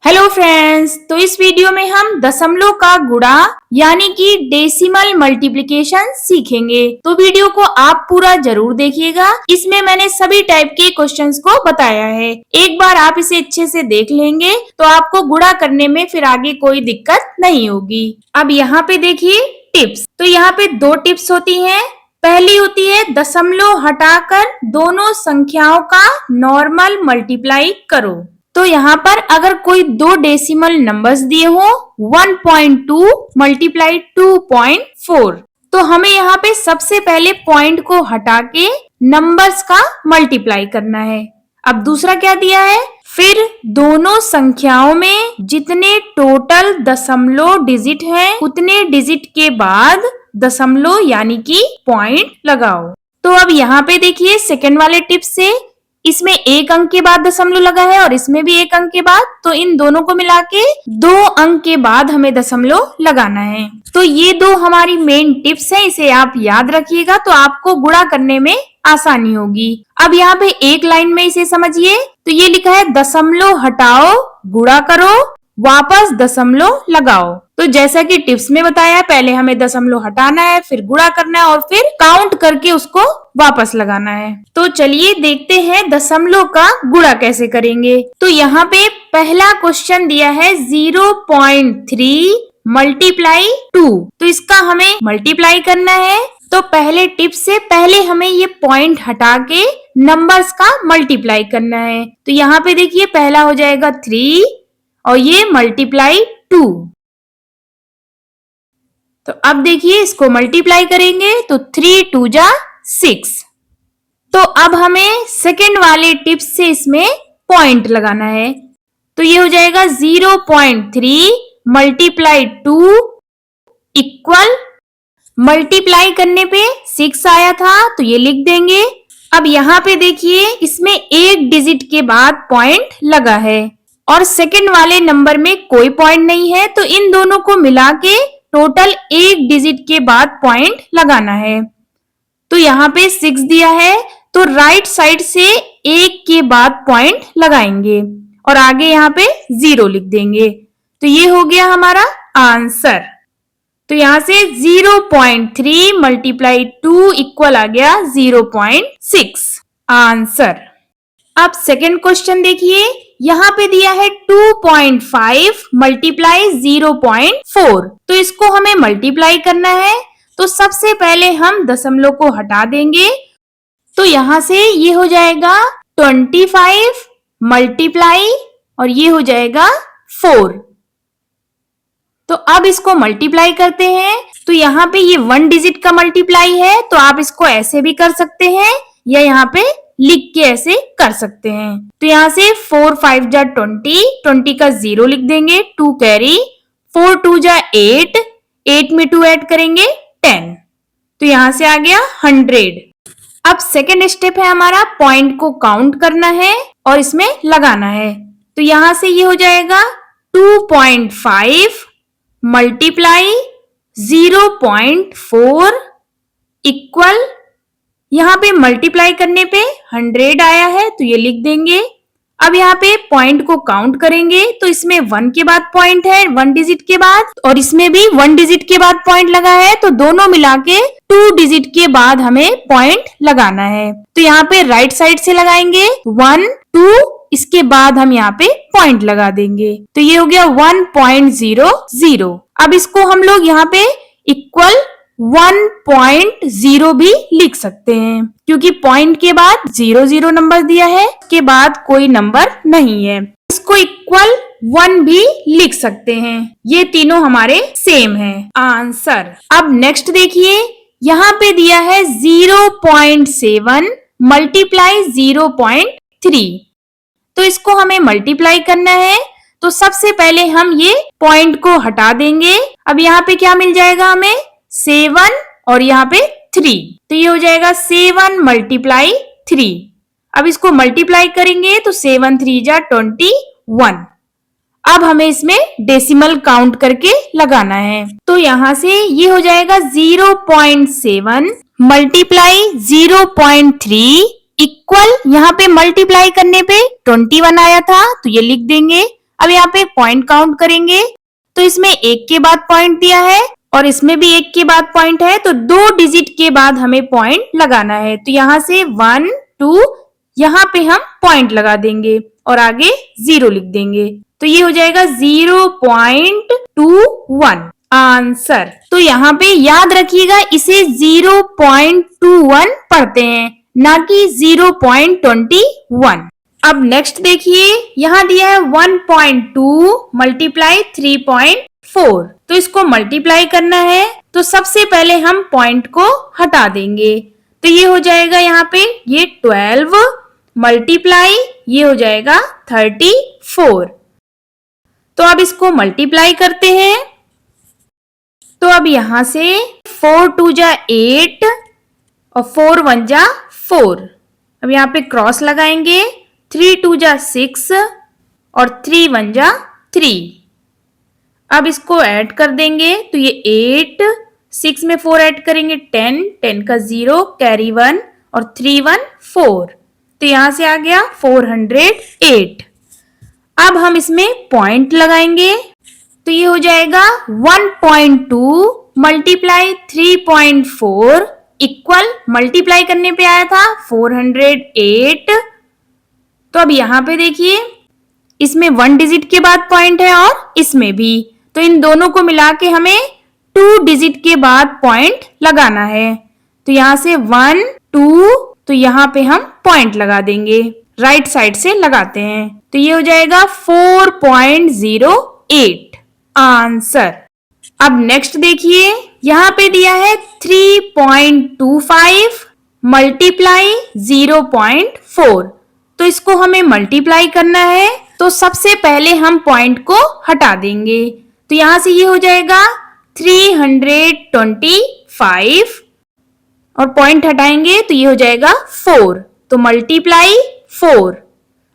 Hello friends, तो इस video में हम दशमलव का गुणा यानी कि डेसिमल मल्टीप्लिकेशन सीखेंगे। तो वीडियो को आप पूरा जरूर देखिएगा। इसमें मैंने सभी टाइप के क्वेश्चंस को बताया है। एक बार आप इसे अच्छे से देख लेंगे तो आपको गुणा करने में फिर आगे कोई दिक्कत नहीं होगी। अब यहाँ पे देखिए टिप्स। तो यहाँ पे दो टिप्स होती हैं। पहली होती है दशमलव हटाकर दोनों संख्याओं का नॉर्मल मल्टीप्लाई करो। तो यहाँ पर अगर कोई दो डेसिमल नंबर्स दिए हो 1.2 मल्टीप्लाई 2.4, तो हमें यहाँ पे सबसे पहले पॉइंट को हटा के नंबर्स का मल्टीप्लाई करना है। अब दूसरा क्या दिया है, फिर दोनों संख्याओं में जितने टोटल दशमलव डिजिट हैं उतने डिजिट के बाद दशमलव यानी कि पॉइंट लगाओ। तो अब यहाँ पे देखिए सेकंड वाले टिप से इसमें एक अंक के बाद दशमलव लगा है और इसमें भी एक अंक के बाद, तो इन दोनों को मिला के 2 अंक के बाद हमें दशमलव लगाना है। तो ये दो हमारी मेन टिप्स है, इसे आप याद रखिएगा तो आपको गुणा करने में आसानी होगी। अब यहाँ पे एक लाइन में इसे समझिए। तो ये लिखा है दशमलव हटाओ, गुणा करो, वापस दशमलव लगाओ। तो जैसा कि टिप्स में बताया, पहले हमें दशमलव हटाना है, फिर गुणा करना है और फिर काउंट करके उसको वापस लगाना है। तो चलिए देखते हैं दशमलव का गुणा कैसे करेंगे। तो यहाँ पे पहला क्वेश्चन दिया है 0.3 मल्टीप्लाई 2। तो इसका हमें मल्टीप्लाई करना है। तो पहले टिप से पहले हमें ये पॉइंट हटा के नंबर्स का मल्टीप्लाई करना है। तो यहाँ पे देखिए पहला हो जाएगा 3 और ये मल्टीप्लाई 2। तो अब देखिए इसको मल्टीप्लाई करेंगे तो 3 2 जा 6। तो अब हमें सेकंड वाले टिप्स से इसमें पॉइंट लगाना है। तो ये हो जाएगा 0.3 मल्टीप्लाई 2 इक्वल, मल्टीप्लाई करने पे 6 आया था तो ये लिख देंगे। अब यहाँ पे देखिए इसमें एक डिजिट के बाद पॉइंट लगा है और सेकंड वाले नंबर में कोई पॉइंट नहीं है, तो इन दोनों को मिला के टोटल एक डिजिट के बाद पॉइंट लगाना है। तो यहाँ पे 6 दिया है तो राइट साइड से एक के बाद पॉइंट लगाएंगे और आगे यहाँ पे 0 लिख देंगे। तो ये हो गया हमारा आंसर। तो यहाँ से 0.3 मल्टीप्लाई 2 इक्वल आ गया 0.6 आंसर। अब सेकंड क्वेश्चन देखिए, यहाँ पे दिया है 2.5 मल्टीप्लाई 0.4। तो इसको हमें मल्टीप्लाई करना है। तो सबसे पहले हम दशमलव को हटा देंगे। तो यहाँ से ये हो जाएगा 25 मल्टीप्लाई और ये हो जाएगा 4। तो अब इसको मल्टीप्लाई करते हैं। तो यहाँ पे ये 1 डिजिट का मल्टीप्लाई है, तो आप इसको ऐसे भी कर सकते हैं या यहाँ पे लिख के ऐसे कर सकते हैं। तो यहाँ से 4 5 जा 20, 20 का 0 लिख देंगे, 2 कैरी, 4 2 जा 8, 8 में 2 ऐड करेंगे 10। तो यहाँ से आ गया 100। अब सेकेंड स्टेप है हमारा पॉइंट को काउंट करना है और इसमें लगाना है। तो यहाँ से ये हो जाएगा 2.5 मल्टीप्लाई 0.4 इक्वल, यहाँ पे मल्टीप्लाई करने पे 100 आया है तो ये लिख देंगे। अब यहाँ पे पॉइंट को काउंट करेंगे तो इसमें 1 के बाद पॉइंट है 1 डिजिट के बाद, और इसमें भी 1 डिजिट के बाद पॉइंट लगा है, तो दोनों मिला के 2 डिजिट के बाद हमें पॉइंट लगाना है। तो यहाँ पे राइट साइड से लगाएंगे 1 2, इसके बाद हम यहाँ पे पॉइंट लगा देंगे। तो ये हो गया 1.00। अब इसको हम लोग यहाँ पे इक्वल 1.0 भी लिख सकते हैं, क्योंकि पॉइंट के बाद 0 नंबर दिया है, के बाद कोई नंबर नहीं है। इसको इक्वल 1 भी लिख सकते हैं। ये तीनों हमारे सेम हैं आंसर। अब नेक्स्ट देखिए, यहाँ पे दिया है 0.7 मल्टीप्लाई 0.3। तो इसको हमें मल्टीप्लाई करना है। तो सबसे पहले हम ये पॉइंट को हटा देंगे। अब यहाँ पे क्या मिल जाएगा हमें, 7 और यहाँ पे 3। तो ये हो जाएगा 7 मल्टीप्लाई 3। अब इसको मल्टीप्लाई करेंगे तो 7 3 जा 21। अब हमें इसमें डेसिमल काउंट करके लगाना है। तो यहाँ से ये हो जाएगा 0.7 मल्टीप्लाई 0.3 इक्वल, यहाँ पे मल्टीप्लाई करने पे 21 आया था तो ये लिख देंगे। अब यहाँ पे पॉइंट काउंट करेंगे तो इसमें 1 के बाद पॉइंट दिया है और इसमें भी 1 के बाद पॉइंट है, तो 2 डिजिट के बाद हमें पॉइंट लगाना है। तो यहाँ से 1 2 यहाँ पे हम पॉइंट लगा देंगे और आगे 0 लिख देंगे, तो ये हो जाएगा 0.21 आंसर। तो यहाँ पे याद रखिएगा इसे 0.21 पढ़ते हैं, ना कि 0.21। अब नेक्स्ट देखिए, यहाँ दिया है 1.2 मल्टीप्लाई 3.4, तो इसको मल्टीप्लाई करना है। तो सबसे पहले हम पॉइंट को हटा देंगे, तो ये हो जाएगा यहाँ पे ये 12 मल्टीप्लाई ये हो जाएगा 34। तो अब इसको मल्टीप्लाई करते हैं। तो अब यहाँ से 4 2 जा 8 और 4 1 जा 4। अब यहाँ पे क्रॉस लगाएंगे, 3 2 जा 6 और 3 1 जा 3। अब इसको ऐड कर देंगे, तो ये 8 6 में 4 ऐड करेंगे 10 10 का 0 कैरी 1 और 3 1 4। तो यहाँ से आ गया 408। अब हम इसमें पॉइंट लगाएंगे, तो ये हो जाएगा 1.2 मल्टीप्लाई 3.4 इक्वल मल्टीप्लाई करने पे आया था 408। तो अब यहाँ पे देखिए इसमें 1 डिजिट के बाद पॉइंट है और इसमें भी, तो इन दोनों को मिला के हमें 2 डिजिट के बाद पॉइंट लगाना है। तो यहाँ से 1 2, तो यहाँ पे हम पॉइंट लगा देंगे, राइट साइड से लगाते हैं। तो ये हो जाएगा 4.08 आंसर। अब नेक्स्ट देखिए, यहाँ पे दिया है 3.25 मल्टीप्लाई 0.4, तो इसको हमें मल्टीप्लाई करना है। तो सबसे पहले हम पॉइंट को हटा देंगे, तो यहाँ से ये हो जाएगा 325 और पॉइंट हटाएंगे तो ये हो जाएगा 4, तो मल्टीप्लाई 4।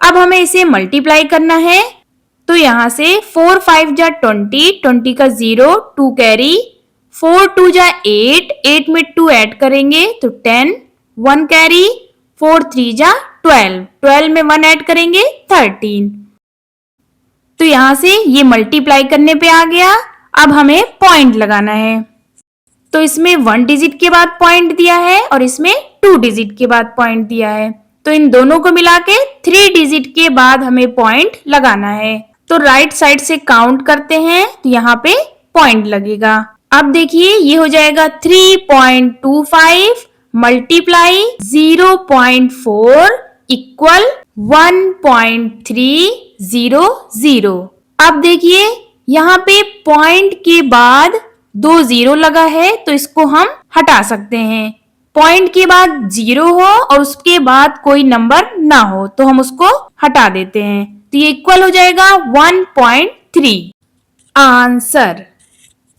अब हमें इसे मल्टीप्लाई करना है, तो यहाँ से 4 5 जा 20 20 का 0 2 कैरी, 4 2 जा 8 8 में 2 ऐड करेंगे तो 10 1 कैरी, 4 3 जा 12 12 में 1 ऐड करेंगे 13। तो यहाँ से ये मल्टीप्लाई करने पे आ गया। अब हमें पॉइंट लगाना है, तो इसमें 1 डिजिट के बाद पॉइंट दिया है और इसमें 2 डिजिट के बाद पॉइंट दिया है, तो इन दोनों को मिला के 3 डिजिट के बाद हमें पॉइंट लगाना है। तो राइट साइड से काउंट करते हैं, तो यहाँ पे पॉइंट लगेगा। अब देखिए ये हो जाएगा 3.25 मल्टीप्लाई 0.4 इक्वल 1.300। अब देखिए यहाँ पे पॉइंट के बाद 2 0 लगा है, तो इसको हम हटा सकते हैं। पॉइंट के बाद 0 हो और उसके बाद कोई नंबर ना हो तो हम उसको हटा देते हैं, तो ये इक्वल हो जाएगा 1.3 आंसर।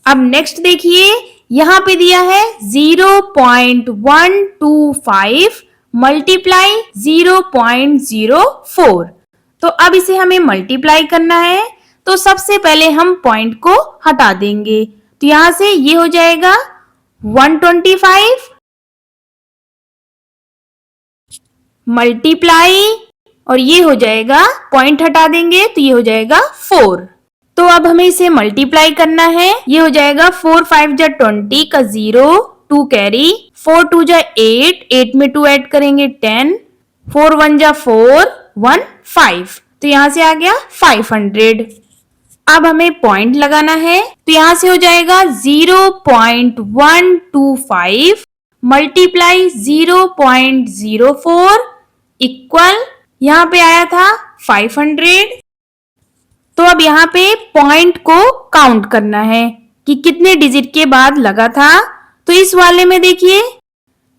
अब नेक्स्ट देखिए, यहाँ पे दिया है 0.125 मल्टीप्लाई 0.04, तो अब इसे हमें मल्टीप्लाई करना है। तो सबसे पहले हम पॉइंट को हटा देंगे, तो यहाँ से ये हो जाएगा 125 मल्टीप्लाई और ये हो जाएगा, पॉइंट हटा देंगे तो ये हो जाएगा 4। तो अब हमें इसे मल्टीप्लाई करना है, ये हो जाएगा 4 5 जा 20 का 0 2 कैरी, 4 2 जा 8 8 में 2 ऐड करेंगे 10, 4 1 जा 4 1 5, तो यहाँ से आ गया 500। अब हमें पॉइंट लगाना है, तो यहाँ से हो जाएगा 0.125 मल्टीप्लाई 0.04 इक्वल, यहाँ पे आया था 500। तो अब यहाँ पे पॉइंट को काउंट करना है कि कितने डिजिट के बाद लगा था। तो इस वाले में देखिए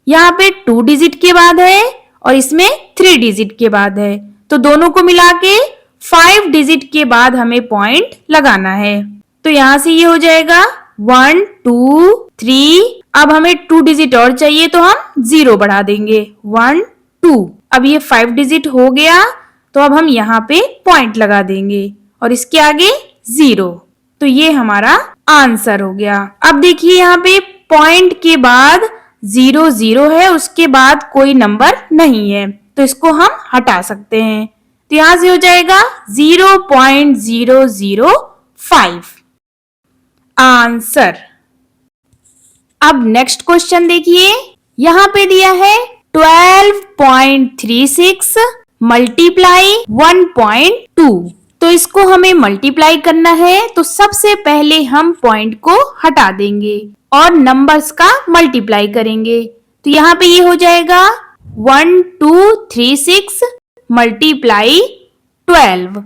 यहाँ पे 2 डिजिट के बाद है और इसमें 3 डिजिट के बाद है, तो दोनों को मिला के 5 डिजिट के बाद हमें पॉइंट लगाना है। तो यहाँ से ये हो जाएगा 1 2 3। अब हमें 2 डिजिट और चाहिए तो हम 0 बढ़ा देंगे 1 2। अब ये 5 डिजिट हो गया, तो अब हम यहाँ पे पॉइंट लगा देंगे और इसके आगे 0, तो ये हमारा आंसर हो गया। अब देखिए यहाँ पे पॉइंट के बाद 0 0 है, उसके बाद कोई नंबर नहीं है, तो इसको हम हटा सकते हैं। तो तो यहां से हो जाएगा 0.005 आंसर। अब नेक्स्ट क्वेश्चन देखिए, यहां पे दिया है 12.36 मल्टीप्लाई 1.2। तो इसको हमें मल्टीप्लाई करना है, तो सबसे पहले हम पॉइंट को हटा देंगे और नंबर्स का मल्टीप्लाई करेंगे। तो यहाँ पे ये हो जाएगा 1236 मल्टीप्लाई 12।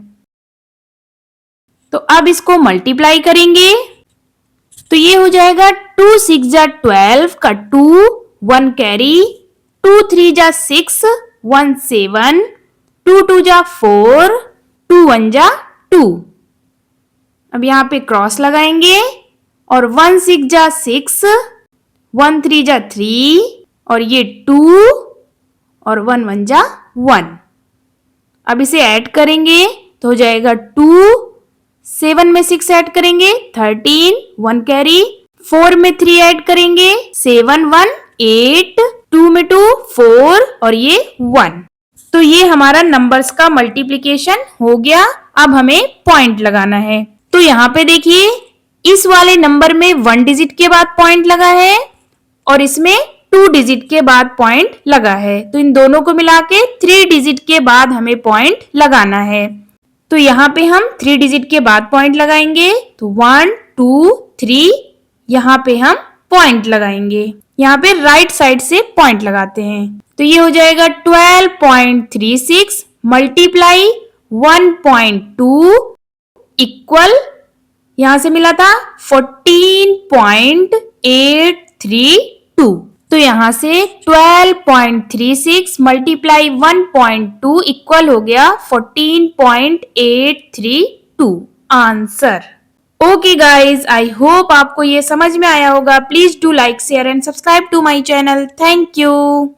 तो अब इसको मल्टीप्लाई करेंगे तो ये हो जाएगा 2 6 जा 12 का 2 1 कैरी, 2 3 जा 6 1 7, 2 2 जा 4, 2 1 जा 2। अब यहाँ पे क्रॉस लगाएंगे और 1 6 जा 6, 1 3 जा 3 और ये 2 और 1 1 जा 1। अब इसे ऐड करेंगे तो हो जाएगा 2, 7 में 6 ऐड करेंगे 13, 1 कैरी, 4 में 3 ऐड करेंगे 7 1 8, 2 में 2 4 और ये 1। तो ये हमारा नंबर्स का मल्टीप्लिकेशन हो गया। अब हमें पॉइंट लगाना है। तो यहाँ पे देखिए, इस वाले नंबर में 1 डिजिट के बाद पॉइंट लगा है और इसमें 2 डिजिट के बाद पॉइंट लगा है। तो इन दोनों को मिला के 3 डिजिट के बाद हमें पॉइंट लगाना है। तो यहाँ पे हम 3 डिजिट के बाद पॉइंट लगाएंगे। तो 1 2 3 यहाँ पे हम पॉइंट लगाएंगे। यहाँ पे राइट साइड से पॉइंट लगाते हैं। तो ये हो जाएगा 12.36 मल्टीप्लाई 1.2 इक्वल, यहां से मिला था 14.832। तो यहां से 12.36 मल्टीप्लाई 1.2 इक्वल हो गया 14.832 answer. Okay guys, I hope आपको ये समझ में आया होगा। Please do like share and subscribe to my channel. Thank you.